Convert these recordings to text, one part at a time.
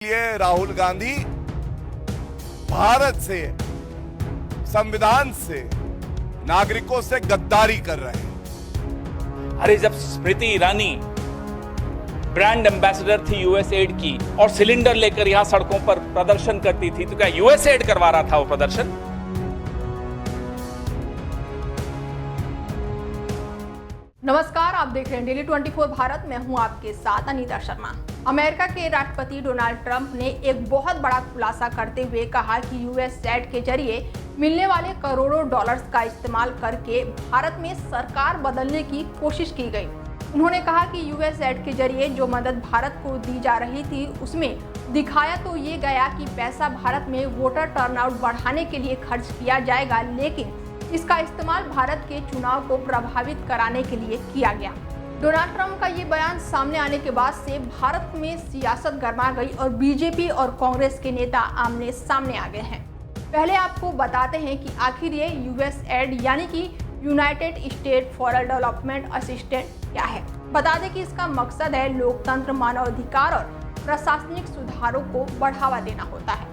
लिए राहुल गांधी भारत से, संविधान से, नागरिकों से गद्दारी कर रहे हैं। अरे जब स्मृति ईरानी ब्रांड एम्बेसडर थी यूएसएड की और सिलेंडर लेकर यहां सड़कों पर प्रदर्शन करती थी, तो क्या यूएसएड करवा रहा था वो प्रदर्शन? नमस्कार, आप देख रहे हैं डेली 24 भारत। मैं हूं आपके साथ अनीता शर्मा। अमेरिका के राष्ट्रपति डोनाल्ड ट्रंप ने एक बहुत बड़ा खुलासा करते हुए कहा कि यूएसएड के जरिए मिलने वाले करोड़ों डॉलर्स का इस्तेमाल करके भारत में सरकार बदलने की कोशिश की गई। उन्होंने कहा कि यूएसएड के जरिए जो मदद भारत को दी जा रही थी उसमें दिखाया तो ये गया कि पैसा भारत में वोटर टर्नआउट बढ़ाने के लिए खर्च किया जाएगा, लेकिन इसका इस्तेमाल भारत के चुनाव को प्रभावित कराने के लिए किया गया। डोनाल्ड ट्रंप का ये बयान सामने आने के बाद से भारत में सियासत गर्मा गई और बीजेपी और कांग्रेस के नेता आमने सामने आ गए हैं। पहले आपको बताते हैं कि आखिर ये यूएसएड यानी कि United state for development assistance क्या है। बता दें कि इसका मकसद है लोकतंत्र, मानवाधिकार और प्रशासनिक सुधारों को बढ़ावा देना होता है।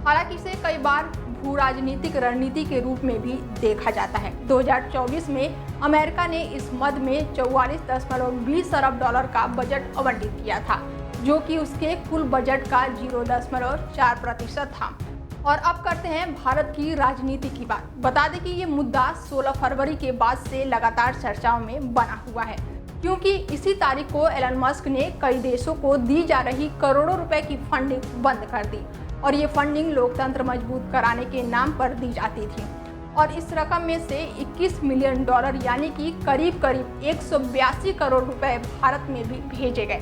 हालांकि इसे कई बार भू राजनीतिक रणनीति के रूप में भी देखा जाता है। 2024 में अमेरिका ने इस मद में 44.20 अरब डॉलर का बजट आवंटित किया था, जो कि उसके कुल बजट का 0.4% था। और अब करते हैं भारत की राजनीति की बात। बता दें कि ये मुद्दा 16 फरवरी के बाद से लगातार चर्चाओं में बना हुआ है, क्योंकि इसी तारीख को एलन मस्क ने कई देशों को दी जा रही करोड़ों रुपए की फंडिंग बंद कर दी और ये फंडिंग लोकतंत्र मजबूत कराने के नाम पर दी जाती थी। और इस रकम में से 21 मिलियन डॉलर यानी कि करीब 182 करोड़ रुपए भारत में भी भेजे गए।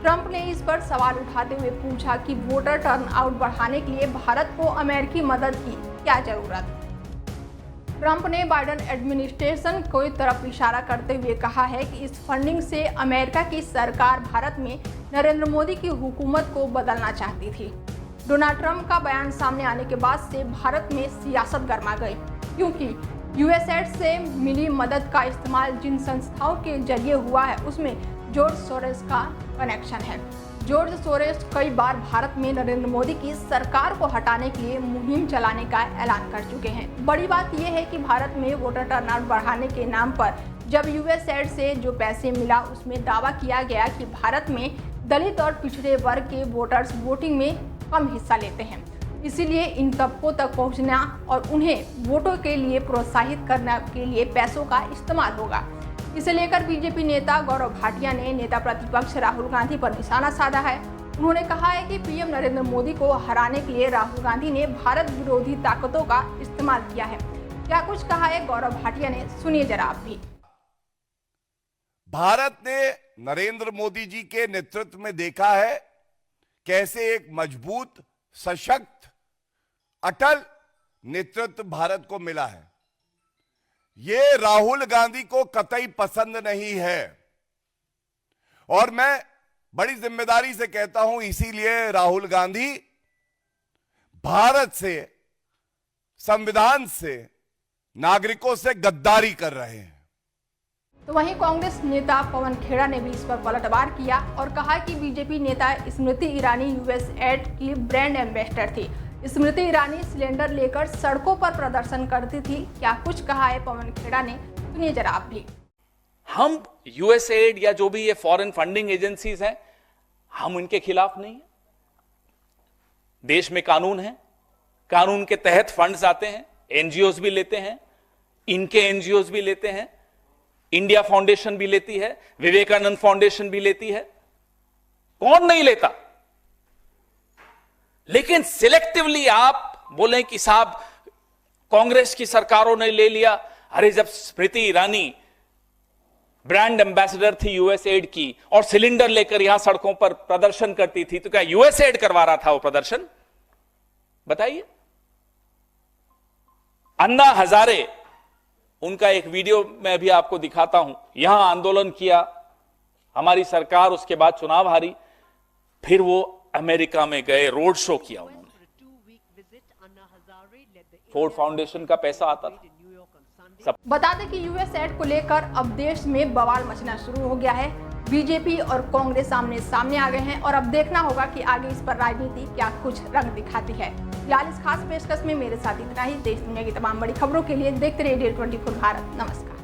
ट्रंप ने इस पर सवाल उठाते हुए पूछा कि वोटर टर्नआउट बढ़ाने के लिए भारत को अमेरिकी मदद की क्या जरूरत। ट्रंप ने बाइडेन एडमिनिस्ट्रेशन को तरफ इशारा करते हुए कहा है कि इस फंडिंग से अमेरिका की सरकार भारत में नरेंद्र मोदी की हुकूमत को बदलना चाहती थी। डोनाल्ड ट्रंप का बयान सामने आने के बाद से भारत में सियासत गर्मा गई, क्योंकि यूएसएड से मिली मदद का इस्तेमाल जिन संस्थाओं के जरिए हुआ है उसमें जॉर्ज सोरोस का कनेक्शन है। जॉर्ज सोरोस कई बार भारत में नरेंद्र मोदी की सरकार को हटाने के लिए मुहिम चलाने का ऐलान कर चुके हैं। बड़ी बात यह है कि भारत में वोटर टर्नआउट बढ़ाने के नाम पर जब यूएसएड से जो पैसे मिला उसमें दावा किया गया कि भारत में दलित और पिछड़े वर्ग के वोटर्स वोटिंग में कम हिस्सा लेते हैं, इसीलिए इन तबकों तक पहुंचना और उन्हें वोटों के लिए प्रोत्साहित करने के लिए पैसों का इस्तेमाल होगा। इसे लेकर बीजेपी नेता गौरव भाटिया ने नेता प्रतिपक्ष राहुल गांधी पर निशाना साधा है। उन्होंने कहा है कि पीएम नरेंद्र मोदी को हराने के लिए राहुल गांधी ने भारत विरोधी ताकतों का इस्तेमाल किया है। क्या कुछ कहा है गौरव भाटिया ने, सुनिए जरा आप भी। भारत ने नरेंद्र मोदी जी के नेतृत्व में देखा है कैसे एक मजबूत, सशक्त, अटल नेतृत्व भारत को मिला है। यह राहुल गांधी को कतई पसंद नहीं है और मैं बड़ी जिम्मेदारी से कहता हूं, इसीलिए राहुल गांधी भारत से, संविधान से, नागरिकों से गद्दारी कर रहे हैं। तो वहीं कांग्रेस नेता पवन खेड़ा ने भी इस पर पलटवार किया और कहा कि बीजेपी नेता स्मृति ईरानी यूएसएड की ब्रांड एम्बेसडर थी। स्मृति ईरानी सिलेंडर लेकर सड़कों पर प्रदर्शन करती थी। क्या कुछ कहा है पवन खेड़ा ने, सुनिए जरा आप भी। हम यूएसएड या जो भी ये फॉरेन फंडिंग एजेंसीज हैं, हम उनके खिलाफ नहीं है। देश में कानून है, कानून के तहत फंड्स आते हैं, एनजीओज भी लेते हैं, इनके एनजीओज भी लेते हैं, इंडिया फाउंडेशन भी लेती है, विवेकानंद फाउंडेशन भी लेती है, कौन नहीं लेता। लेकिन सिलेक्टिवली आप बोले कि साहब कांग्रेस की सरकारों ने ले लिया। अरे जब स्मृति ईरानी ब्रांड एम्बेसडर थी यूएसएड की और सिलेंडर लेकर यहां सड़कों पर प्रदर्शन करती थी, तो क्या यूएसएड करवा रहा था वो प्रदर्शन? बताइए। अन्ना हजारे, उनका एक वीडियो मैं भी आपको दिखाता हूं। यहां आंदोलन किया, हमारी सरकार उसके बाद चुनाव हारी, फिर वो अमेरिका में गए, रोड शो किया उन्होंने। फोर्ड फाउंडेशन का पैसा आता था। बता दें कि यूएसएड को लेकर अब देश में बवाल मचना शुरू हो गया है। बीजेपी और कांग्रेस आमने सामने आ गए हैं और अब देखना होगा कि आगे इस पर राजनीति क्या कुछ रंग दिखाती है। फिलहाल इस खास पेशकश में मेरे साथ इतना ही। देश दुनिया की तमाम बड़ी खबरों के लिए देखते रहिए Day 24 भारत। नमस्कार।